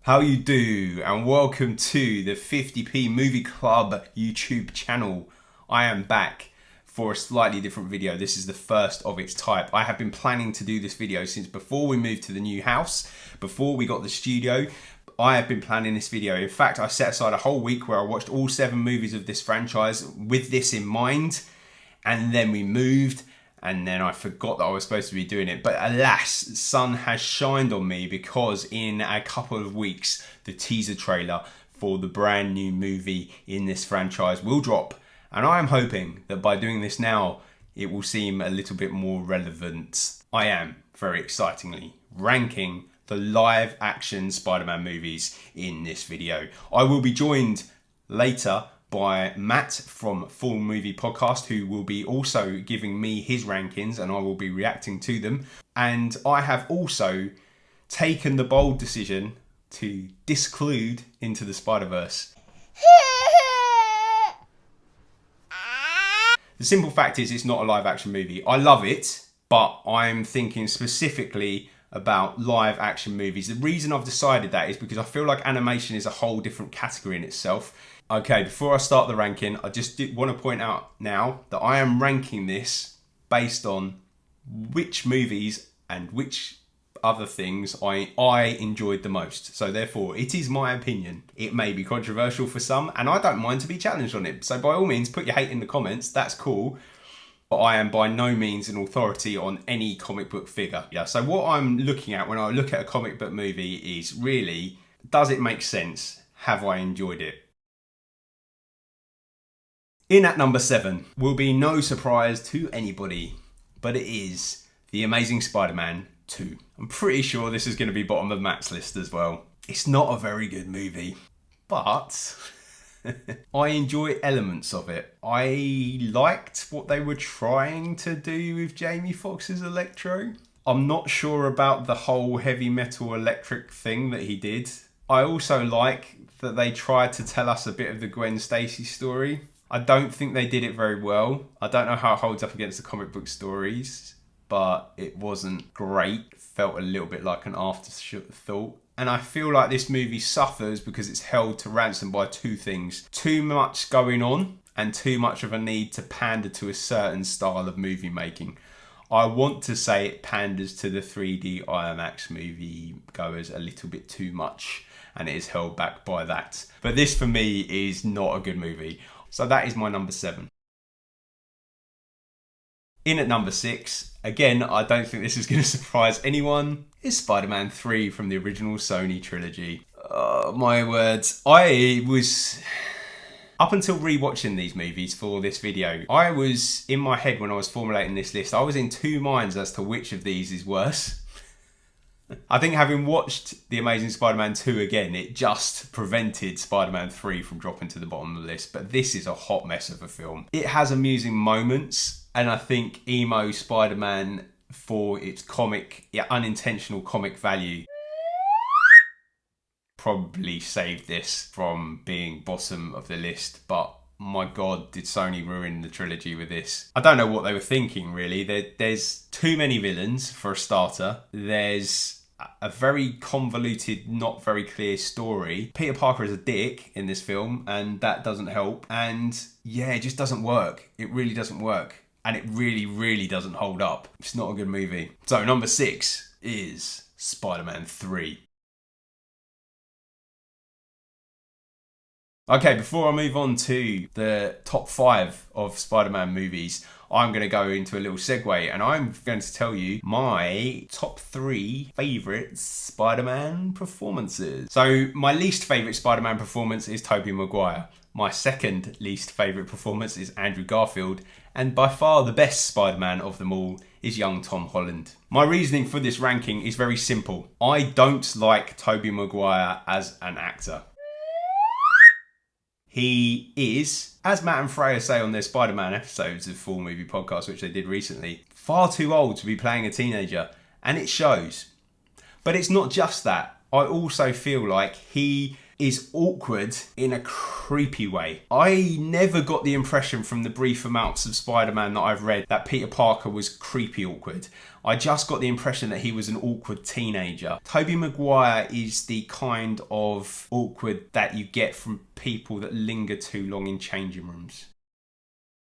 How you do, and welcome to the 50p Movie Club YouTube channel. I am back for a slightly different video. This is the first of its type. I have been planning to do this video since before we moved to the new house, before we got the studio. I have been planning this video. In fact, I set aside a whole week where I watched all 7 movies of this franchise with this in mind, and then we moved. And then I forgot that I was supposed to be doing it. But alas, sun has shined on me because in a couple of weeks, the teaser trailer for the brand new movie in this franchise will drop. And I am hoping that by doing this now, it will seem a little bit more relevant. I am, very excitingly, ranking the live action Spider-Man movies in this video. I will be joined later by Matt from Fullmoviepodcast, who will be also giving me his rankings and I will be reacting to them. And I have also taken the bold decision to disclude Into the Spider-Verse. The simple fact is it's not a live action movie. I love it, but I'm thinking specifically about live action movies. The reason I've decided that is because I feel like animation is a whole different category in itself. Okay, before I start the ranking, I just want to point out now that I am ranking this based on which movies and which other things I enjoyed the most. So therefore, it is my opinion. It may be controversial for some, and I don't mind to be challenged on it. So by all means, put your hate in the comments. That's cool. But I am by no means an authority on any comic book figure. Yeah. So what I'm looking at when I look at a comic book movie is really, does it make sense? Have I enjoyed it? In at number 7 will be no surprise to anybody, but it is The Amazing Spider-Man 2. I'm pretty sure this is going to be bottom of Matt's list as well. It's not a very good movie, but I enjoy elements of it. I liked what they were trying to do with Jamie Foxx's Electro. I'm not sure about the whole heavy metal electric thing that he did. I also like that they tried to tell us a bit of the Gwen Stacy story. I don't think they did it very well. I don't know how it holds up against the comic book stories, but it wasn't great. It felt a little bit like an afterthought. And I feel like this movie suffers because it's held to ransom by 2 things. Too much going on and too much of a need to pander to a certain style of movie making. I want to say it panders to the 3D IMAX movie goers a little bit too much, and it is held back by that. But this for me is not a good movie. So that is my number 7. In at number 6, again, I don't think this is going to surprise anyone, is Spider-Man 3 from the original Sony trilogy. My words. I was, up until rewatching these movies for this video, I was in my head when I was formulating this list, I was in 2 minds as to which of these is worse. I think having watched The Amazing Spider-Man 2 again, it just prevented Spider-Man 3 from dropping to the bottom of the list. But this is a hot mess of a film. It has amusing moments, and I think emo Spider-Man, for its unintentional comic value, probably saved this from being bottom of the list. But my God, did Sony ruin the trilogy with this? I don't know what they were thinking, really. There's too many villains, for a starter. There's a very convoluted, not very clear story. Peter Parker is a dick in this film, and that doesn't help. And yeah, it just doesn't work. It really doesn't work. And it really, really doesn't hold up. It's not a good movie. So number 6 is Spider-Man 3. Okay, before I move on to the top 5 of Spider-Man movies, I'm going to go into a little segue and I'm going to tell you my top 3 favourite Spider-Man performances. So my least favourite Spider-Man performance is Tobey Maguire. My second least favourite performance is Andrew Garfield. And by far the best Spider-Man of them all is young Tom Holland. My reasoning for this ranking is very simple. I don't like Tobey Maguire as an actor. He is, as Matt and Freya say on their Spider-Man episodes of Fullmoviepodcast, which they did recently, far too old to be playing a teenager, and it shows. But it's not just that. I also feel like he is awkward in a creepy way. I never got the impression from the brief amounts of Spider-Man that I've read that Peter Parker was creepy awkward. I just got the impression that he was an awkward teenager. Tobey Maguire is the kind of awkward that you get from people that linger too long in changing rooms.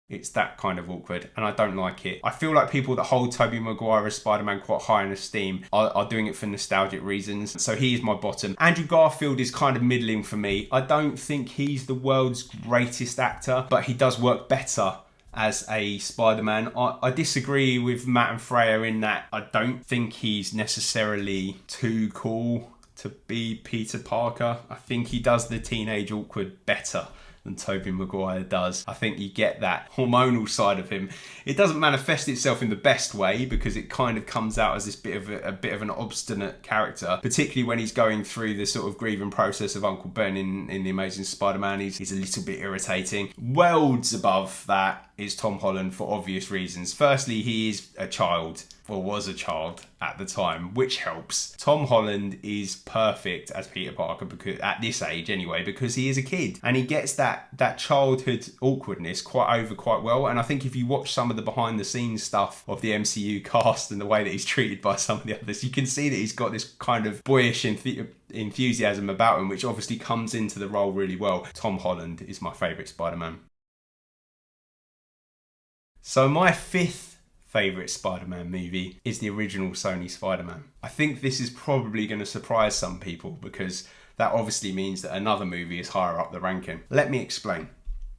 It's that kind of awkward, and I don't like it. I feel like people that hold Tobey Maguire as Spider-Man quite high in esteem are doing it for nostalgic reasons. So he is my bottom. Andrew Garfield is kind of middling for me. I don't think he's the world's greatest actor, but he does work better as a Spider-Man. I disagree with Matt and Freya in that I don't think he's necessarily too cool to be Peter Parker. I think he does the teenage awkward better than Tobey Maguire does. I think you get that hormonal side of him. It doesn't manifest itself in the best way because it kind of comes out as this bit of an obstinate character, particularly when he's going through the sort of grieving process of Uncle Ben in The Amazing Spider-Man. He's a little bit irritating. Worlds above that is Tom Holland for obvious reasons. Firstly, he is a child, or was a child at the time, which helps. Tom Holland is perfect as Peter Parker, because at this age anyway, because he is a kid and he gets that childhood awkwardness quite well. And I think if you watch some of the behind the scenes stuff of the MCU cast and the way that he's treated by some of the others, you can see that he's got this kind of boyish enthusiasm about him, which obviously comes into the role really well. Tom Holland is my favourite Spider-Man. So my fifth favourite Spider-Man movie is the original Sony Spider-Man. I think this is probably going to surprise some people because that obviously means that another movie is higher up the ranking. Let me explain.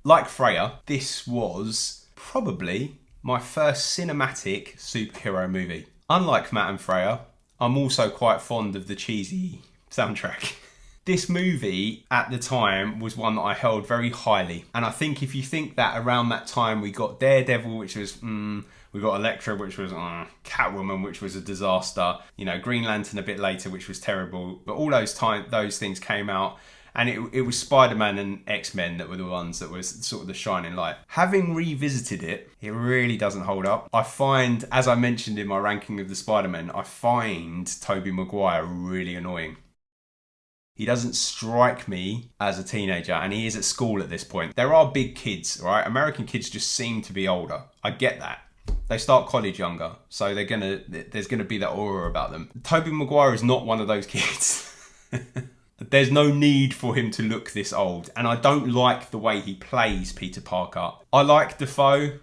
Like Freya, this was probably my first cinematic superhero movie. Unlike Matt and Freya, I'm also quite fond of the cheesy soundtrack. This movie at the time was one that I held very highly. And I think if you think that around that time we got Daredevil, which was, we got Elektra, which was, Catwoman, which was a disaster. Green Lantern a bit later, which was terrible. But all those things came out. And it was Spider-Man and X-Men that were the ones that was sort of the shining light. Having revisited it, it really doesn't hold up. I find, as I mentioned in my ranking of the Spider-Men, I find Tobey Maguire really annoying. He doesn't strike me as a teenager, and he is at school at this point. There are big kids, right? American kids just seem to be older. I get that. They start college younger, so there's gonna be that aura about them. Tobey Maguire is not one of those kids. There's no need for him to look this old, and I don't like the way he plays Peter Parker. I like Dafoe.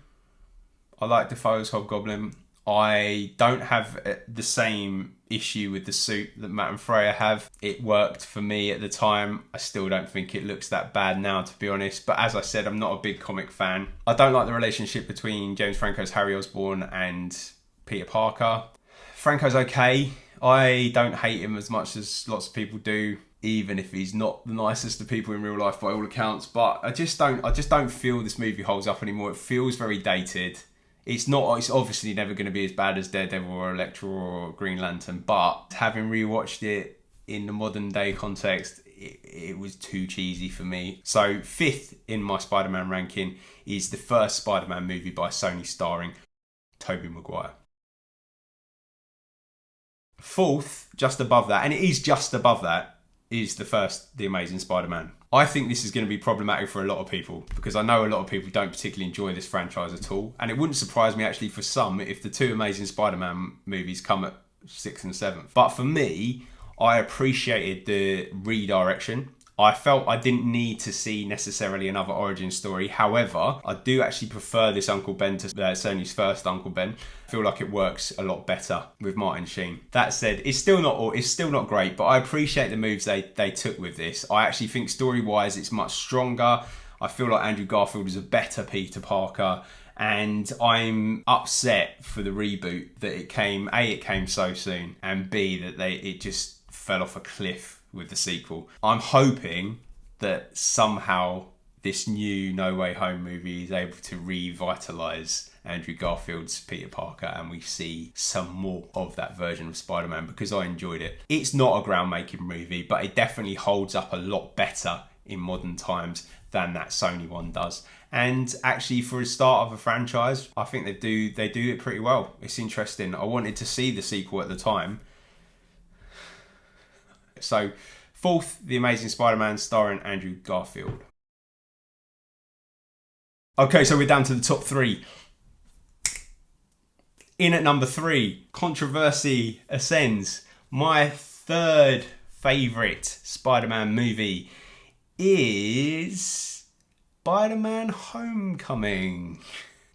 I like Dafoe as Hobgoblin. I don't have the same issue with the suit that Matt and Freya have. It worked for me at the time. I still don't think it looks that bad now, to be honest. But as I said, I'm not a big comic fan. I don't like the relationship between James Franco's Harry Osborn and Peter Parker. Franco's okay. I don't hate him as much as lots of people do, even if he's not the nicest of people in real life by all accounts. But I just don't feel this movie holds up anymore. It feels very dated. It's obviously never going to be as bad as Daredevil or Elektra or Green Lantern, but having rewatched it in the modern day context, it was too cheesy for me. So fifth in my Spider-Man ranking is the first Spider-Man movie by Sony starring Tobey Maguire. Fourth, just above that, and it is just above that, is The Amazing Spider-Man. I think this is going to be problematic for a lot of people because I know a lot of people don't particularly enjoy this franchise at all. And it wouldn't surprise me actually for some if the two Amazing Spider-Man movies come at 6th and 7th. But for me, I appreciated the redirection. I felt I didn't need to see necessarily another origin story. However, I do actually prefer this Uncle Ben to Sony's first Uncle Ben. I feel like it works a lot better with Martin Sheen. That said, it's still not great, but I appreciate the moves they took with this. I actually think story-wise it's much stronger. I feel like Andrew Garfield is a better Peter Parker. And I'm upset for the reboot that it came so soon, and B, that it just fell off a cliff with the sequel. I'm hoping that somehow this new No Way Home movie is able to revitalise Andrew Garfield's Peter Parker and we see some more of that version of Spider-Man because I enjoyed it. It's not a groundbreaking movie, but it definitely holds up a lot better in modern times than that Sony one does. And actually for a start of a franchise, I think they do it pretty well. It's interesting. I wanted to see the sequel at the time. So Fourth, The Amazing Spider-Man starring Andrew Garfield. Okay, so we're down to the top three. In at number 3, controversy ascends. My third favourite Spider-Man movie is Spider-Man Homecoming.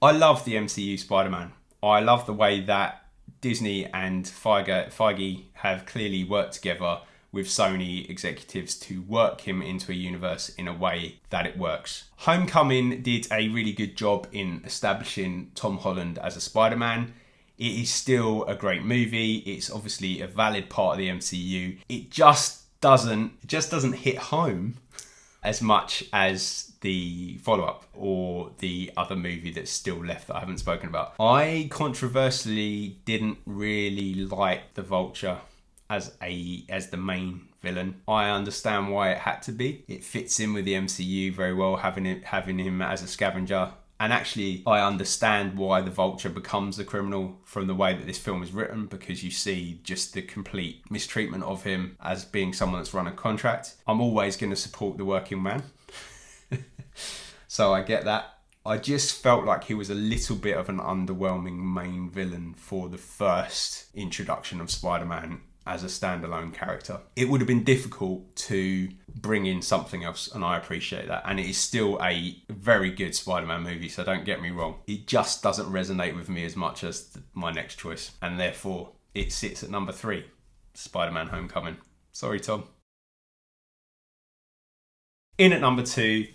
I love the MCU Spider-Man. I love the way that Disney and Feige have clearly worked together with Sony executives to work him into a universe in a way that it works. Homecoming did a really good job in establishing Tom Holland as a Spider-Man. It is still a great movie. It's obviously a valid part of the MCU. It just doesn't hit home as much as the follow-up or the other movie that's still left that I haven't spoken about. I controversially didn't really like the Vulture as the main villain. I understand why it had to be. It fits in with the MCU very well, having him as a scavenger. And actually, I understand why the Vulture becomes a criminal from the way that this film is written, because you see just the complete mistreatment of him as being someone that's run a contract. I'm always going to support the working man. So I get that. I just felt like he was a little bit of an underwhelming main villain for the first introduction of Spider-Man as a standalone character. It would have been difficult to bring in something else, and I appreciate that. And it is still a very good Spider-Man movie, so don't get me wrong. It just doesn't resonate with me as much as my next choice, and therefore it sits at number 3, Spider-Man Homecoming. Sorry, Tom. In at number 2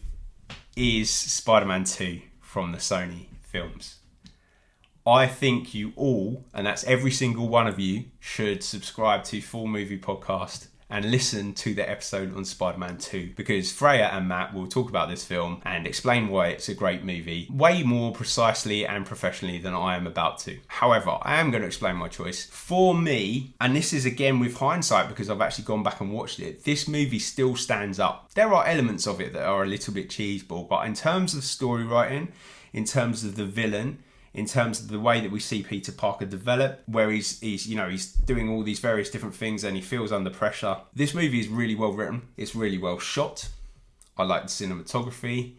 is Spider-Man 2 from the Sony films. I think you all, and that's every single one of you, should subscribe to Full Movie Podcast and listen to the episode on Spider-Man 2, because Freya and Matt will talk about this film and explain why it's a great movie way more precisely and professionally than I am about to. However, I am going to explain my choice. For me, and this is again with hindsight because I've actually gone back and watched it, this movie still stands up. There are elements of it that are a little bit cheeseball, but in terms of story writing, in terms of the villain, in terms of the way that we see Peter Parker develop, where he's doing all these various different things and he feels under pressure. This movie is really well written. It's really well shot. I like the cinematography.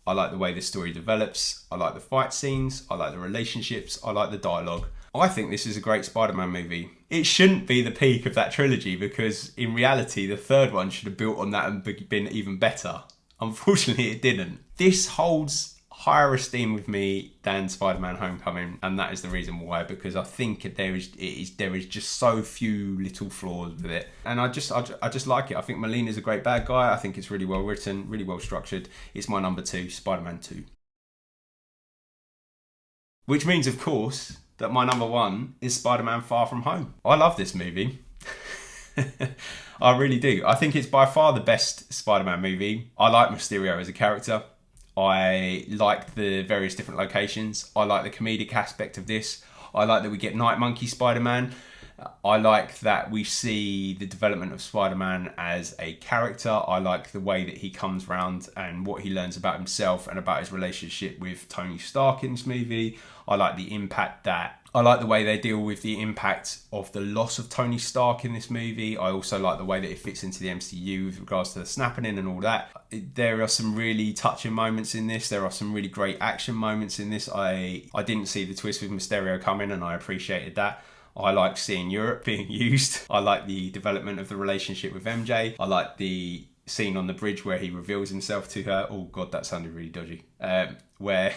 I like the way the story develops. I like the fight scenes. I like the relationships. I like the dialogue. I think this is a great Spider-Man movie. It shouldn't be the peak of that trilogy, because in reality, the third one should have built on that and been even better. Unfortunately, it didn't. This holds higher esteem with me than Spider-Man Homecoming, and that is the reason why, because I think there is just so few little flaws with it, and I just like it. I think Molina's a great bad guy. I think it's really well written, really well structured. It's my number 2, Spider-Man 2. Which means, of course, that my number 1 is Spider-Man Far From Home. I love this movie. I really do. I think it's by far the best Spider-Man movie. I like Mysterio as a character. I like the various different locations. I like the comedic aspect of this. I like that we get Night Monkey Spider-Man. I like that we see the development of Spider-Man as a character. I like the way that he comes round and what he learns about himself and about his relationship with Tony Stark in this movie. I like the way they deal with the impact of the loss of Tony Stark in this movie. I also like the way that it fits into the MCU with regards to the snapping in and all that. There are some really touching moments in this. There are some really great action moments in this. I didn't see the twist with Mysterio coming, and I appreciated that. I like seeing Europe being used. I like the development of the relationship with MJ. I like the scene on the bridge where he reveals himself to her. Oh God, that sounded really dodgy. Where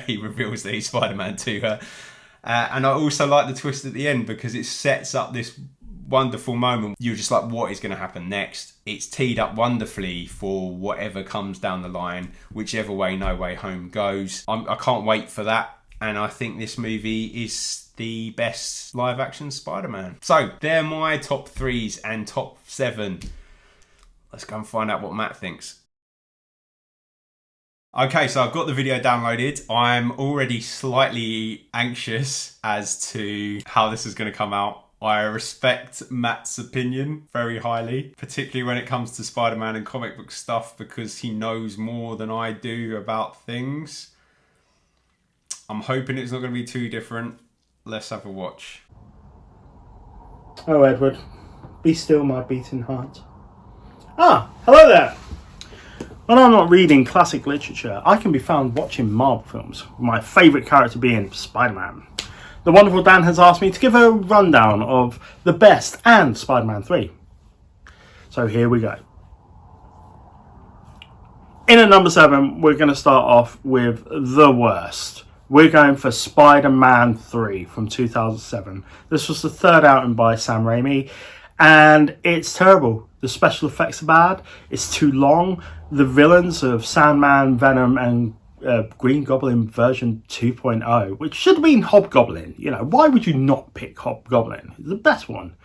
he reveals that he's Spider-Man to her. And I also like the twist at the end, because it sets up this wonderful moment. You're just like, what is going to happen next? It's teed up wonderfully for whatever comes down the line, whichever way No Way Home goes. I can't wait for that. And I think this movie is the best live action Spider-Man. So they're my top 3s and top 7. Let's go and find out what Matt thinks. Okay, so I've got the video downloaded. I'm already slightly anxious as to how this is going to come out. I respect Matt's opinion very highly, particularly when it comes to Spider-Man and comic book stuff, because he knows more than I do about things. I'm hoping it's not going to be too different. Let's have a watch. Oh, Edward, be still my beating heart. Hello there. When I'm not reading classic literature, I can be found watching Marvel films, with my favourite character being Spider-Man. The wonderful Dan has asked me to give a rundown of the best and Spider-Man 3. So here we go. In at number 7, we're going to start off with the worst. We're going for Spider-Man 3 from 2007. This was the third outing by Sam Raimi, and it's terrible. The special effects are bad. It's too long. The villains of Sandman, Venom, and Green Goblin version 2.0, which should have been Hobgoblin. You know, why would you not pick Hobgoblin? It's the best one.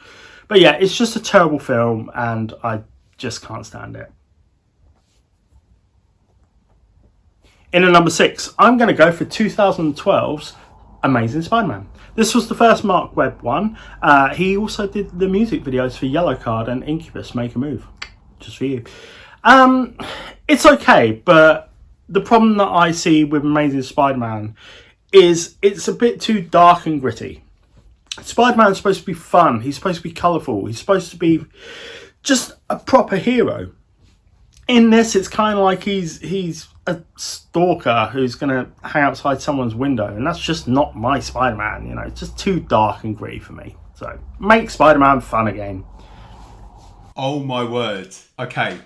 But yeah, it's just a terrible film, and I just can't stand it. In at number 6, I'm going to go for 2012's Amazing Spider-Man. This was the first Mark Webb one. He also did the music videos for Yellow Card and Incubus Make a Move. Just for you. It's okay, but the problem that I see with Amazing Spider-Man is it's a bit too dark and gritty. Spider-Man's supposed to be fun. He's supposed to be colourful. He's supposed to be just a proper hero. In this, it's kind of like he's a stalker who's going to hang outside someone's window, and that's just not my Spider-Man. You know, it's just too dark and gritty for me. So make Spider-Man fun again. Oh my word. Okay.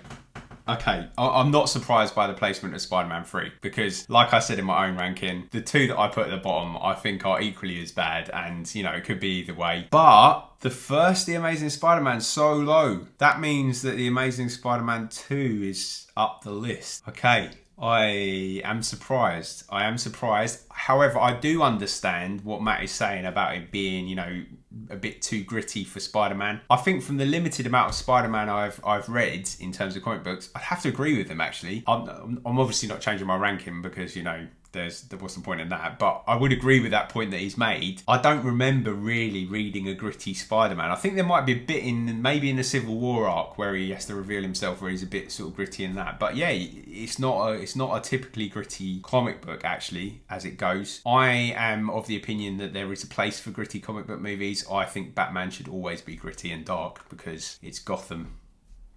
I'm not surprised by the placement of Spider-Man 3 because, like I said in my own ranking, the two that I put at the bottom I think are equally as bad, and you know, it could be either way. But The Amazing Spider-Man, so low. That means that The Amazing Spider-Man 2 is up the list. Okay. I am surprised. However, I do understand what Matt is saying about it being, you know, a bit too gritty for Spider-Man. I think from the limited amount of Spider-Man I've read in terms of comic books, I'd have to agree with him actually. I'm obviously not changing my ranking because, you know, there was some point in that, but I would agree with that point that he's made. I don't remember really reading a gritty Spider-Man. I think there might be a bit maybe in the Civil War arc where he has to reveal himself, where he's a bit sort of gritty in that. But yeah, it's not a typically gritty comic book actually as it goes. I am of the opinion that there is a place for gritty comic book movies. I think Batman should always be gritty and dark because it's Gotham.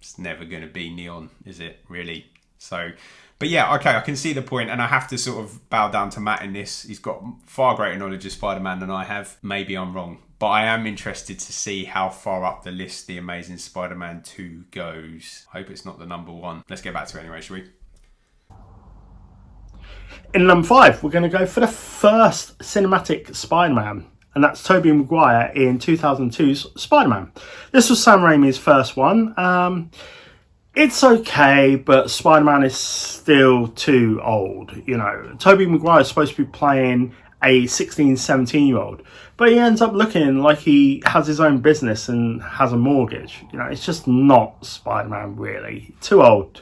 It's never going to be neon, is it really? So, but yeah, okay, I can see the point, and I have to sort of bow down to Matt in this. He's got far greater knowledge of Spider-Man than I have. Maybe I'm wrong, but I am interested to see how far up the list The Amazing Spider-Man 2 goes. I hope it's not the number 1. Let's get back to it anyway, shall we? In number 5, we're going to go for the first cinematic Spider-Man, and that's Tobey Maguire in 2002's Spider-Man. This was Sam Raimi's first one. It's okay, but Spider-Man is still too old. You know, Tobey Maguire is supposed to be playing a 16, 17-year-old, but he ends up looking like he has his own business and has a mortgage. You know, it's just not Spider-Man really. Too old,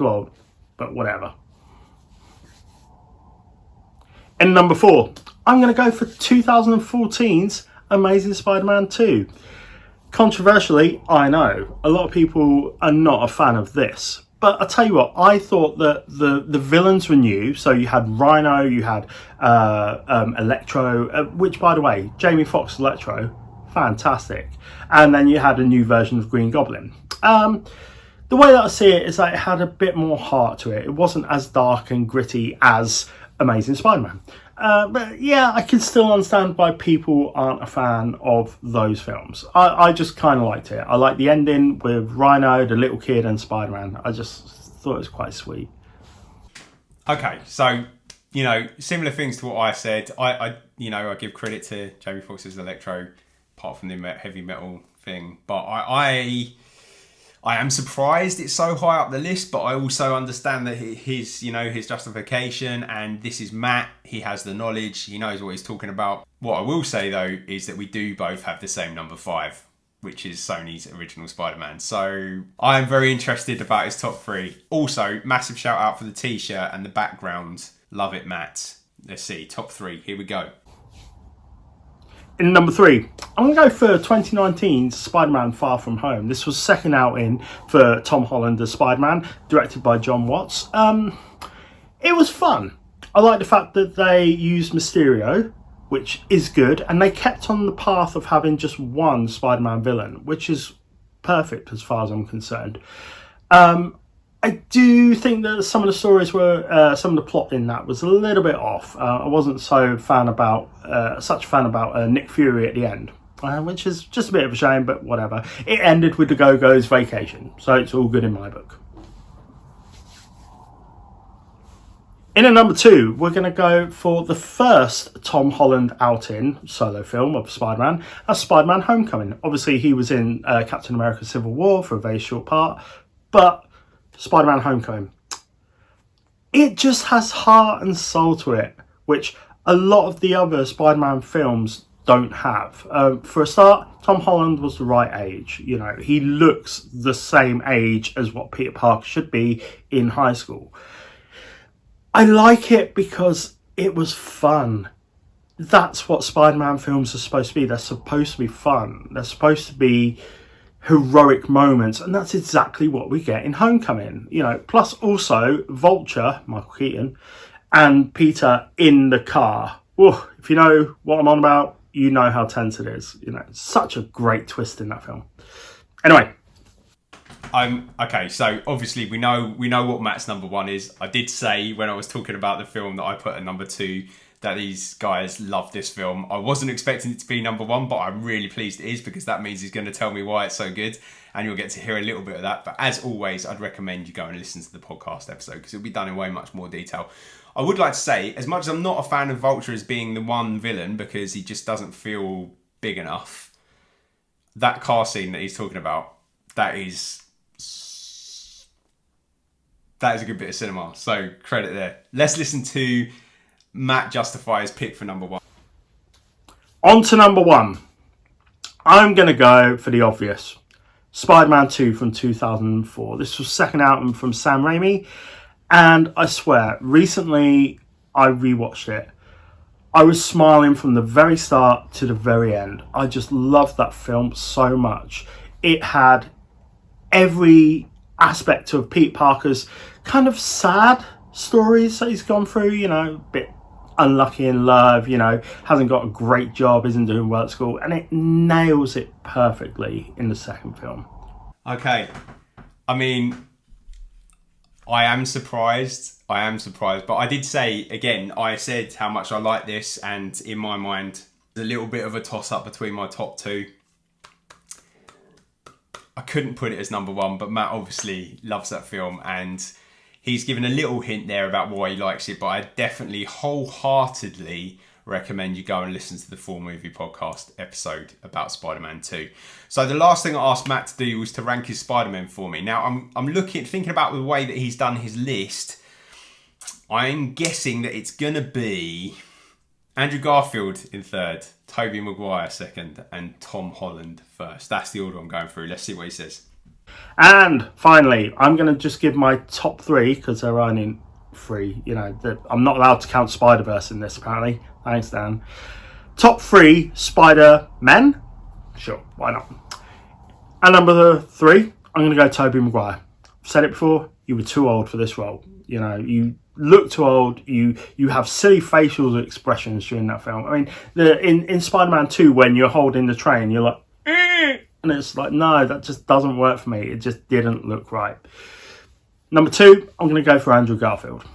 but whatever. And number 4, I'm going to go for 2014's Amazing Spider-Man 2. Controversially, I know, a lot of people are not a fan of this. But I'll tell you what, I thought that the villains were new. So you had Rhino, you had Electro, which, by the way, Jamie Foxx Electro, fantastic. And then you had a new version of Green Goblin. The way that I see it is that it had a bit more heart to it. It wasn't as dark and gritty as Amazing Spider-Man. But yeah, I can still understand why people aren't a fan of those films. I just kind of liked it. I liked the ending with Rhino, the little kid, and Spider-Man. I just thought it was quite sweet. Okay, so, you know, similar things to what I said. I give credit to Jamie Foxx's Electro, apart from the heavy metal thing. But I am surprised it's so high up the list, but I also understand that his justification, and this is Matt, he has the knowledge, he knows what he's talking about. What I will say though is that we do both have the same number 5, which is Sony's original Spider-Man. So I am very interested about his top 3. Also, massive shout out for the t-shirt and the background. Love it, Matt. Let's see, top 3, here we go. In number 3, I'm going to go for 2019's Spider-Man Far From Home. This was second outing for Tom Holland as Spider-Man, directed by John Watts. It was fun. I like the fact that they used Mysterio, which is good, and they kept on the path of having just one Spider-Man villain, which is perfect as far as I'm concerned. I do think that some of the stories were, some of the plot in that was a little bit off. I wasn't such a fan about Nick Fury at the end, which is just a bit of a shame, but whatever. It ended with the Go-Go's vacation, so it's all good in my book. In at number 2, we're going to go for the first Tom Holland outing solo film of Spider-Man, as Spider-Man Homecoming. Obviously, he was in Captain America Civil War for a very short part, but Spider-Man Homecoming, it just has heart and soul to it, which a lot of the other Spider-Man films don't have. For a start, Tom Holland was the right age. You know, he looks the same age as what Peter Parker should be in high school. I like it because it was fun. That's what Spider-Man films are supposed to be. They're supposed to be fun. They're supposed to be heroic moments, and that's exactly what we get in Homecoming. You know, plus also Vulture, Michael Keaton, and Peter in the car. Ooh, if you know what I'm on about, you know how tense it is. You know, such a great twist in that film. Anyway. Okay, so obviously we know what Matt's number 1 is. I did say when I was talking about the film that I put at number 2 that these guys love this film. I wasn't expecting it to be number 1, but I'm really pleased it is, because that means he's going to tell me why it's so good, and you'll get to hear a little bit of that. But as always, I'd recommend you go and listen to the podcast episode, because it'll be done in way much more detail. I would like to say, as much as I'm not a fan of Vulture as being the one villain, because he just doesn't feel big enough, that car scene that he's talking about, that is a good bit of cinema. So credit there. Let's listen to Matt justify his pick for number 1. On to number 1. I'm going to go for the obvious. Spider-Man 2 from 2004. This was second album from Sam Raimi. And I swear, recently I rewatched it. I was smiling from the very start to the very end. I just loved that film so much. It had every aspect of Pete Parker's kind of sad stories that he's gone through, you know, a bit unlucky in love, you know, hasn't got a great job, isn't doing well at school, and it nails it perfectly in the second film. Okay, I mean, I am surprised, but I did say, again, I said how much I like this, and in my mind, there's a little bit of a toss-up between my top 2. I couldn't put it as number 1, but Matt obviously loves that film, and he's given a little hint there about why he likes it, but I definitely wholeheartedly recommend you go and listen to the Full Movie Podcast episode about Spider-Man 2. So the last thing I asked Matt to do was to rank his Spider-Man for me. Now I'm thinking about the way that he's done his list. I'm guessing that it's going to be Andrew Garfield in 3rd, Tobey Maguire 2nd, and Tom Holland 1st. That's the order I'm going through. Let's see what he says. And finally, I'm going to just give my top 3, because they're only 3. You know, I'm not allowed to count Spider-Verse in this, apparently. Thanks, Dan. Top 3 Spider-Men? Sure, why not? And number 3, I'm going to go Tobey Maguire. I've said it before, you were too old for this role. You know, you look too old. You have silly facial expressions during that film. I mean, in Spider-Man 2, when you're holding the train, you're like, and it's like, no, that just doesn't work for me. It just didn't look right. Number 2, I'm going to go for Andrew Garfield.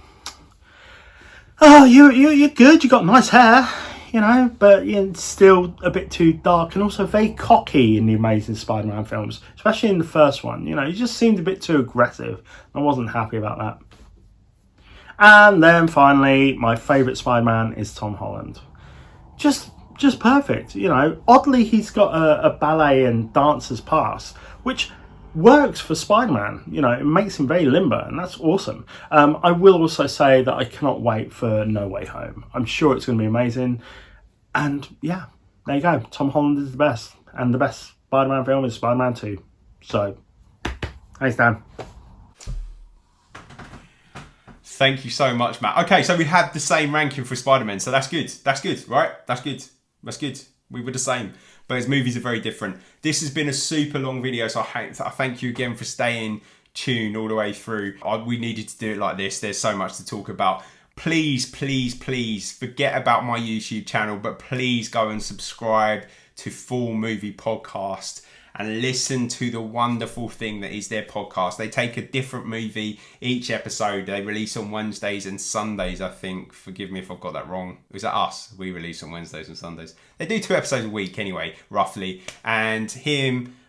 Oh, you're good. You got nice hair, you know, but you're still a bit too dark, and also very cocky in the Amazing Spider-Man films, especially in the first one. You know, you just seemed a bit too aggressive. I wasn't happy about that. And then finally, my favourite Spider-Man is Tom Holland. Just perfect, you know. Oddly, he's got a ballet and dancer's past, which works for Spider-Man. You know, it makes him very limber, and that's awesome. I will also say that I cannot wait for No Way Home. I'm sure it's going to be amazing. And yeah, there you go. Tom Holland is the best, and the best Spider-Man film is Spider-Man 2. So, thanks, Dan. Thank you so much, Matt. Okay, so we had the same ranking for Spider-Man, so that's good. That's good, right? That's good. We were the same, but his movies are very different. This has been a super long video, so I thank you again for staying tuned all the way through. We needed to do it like this. There's so much to talk about. Please forget about my YouTube channel, but please go and subscribe to Full Movie Podcast and listen to the wonderful thing that is their podcast. They take a different movie each episode. They release on Wednesdays and Sundays, I think. Forgive me if I've got that wrong. Is that us? We release on Wednesdays and Sundays. They do 2 episodes a week anyway, roughly. And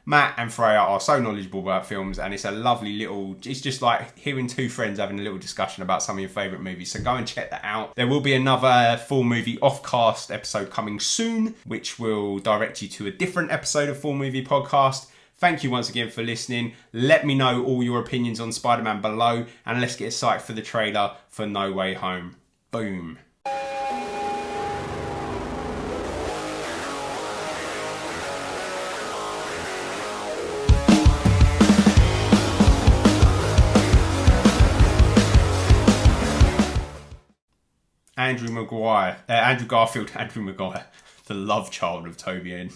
Matt and Freya are so knowledgeable about films, and it's a lovely little... It's just like hearing 2 friends having a little discussion about some of your favourite movies. So go and check that out. There will be another Full Movie Offcast episode coming soon, which will direct you to a different episode of Full Movie Podcast. Thank you once again for listening. Let me know all your opinions on Spider-Man below, and let's get psyched for the trailer for No Way Home. Boom. Andrew Garfield, Andrew Maguire, the love child of Tobey and...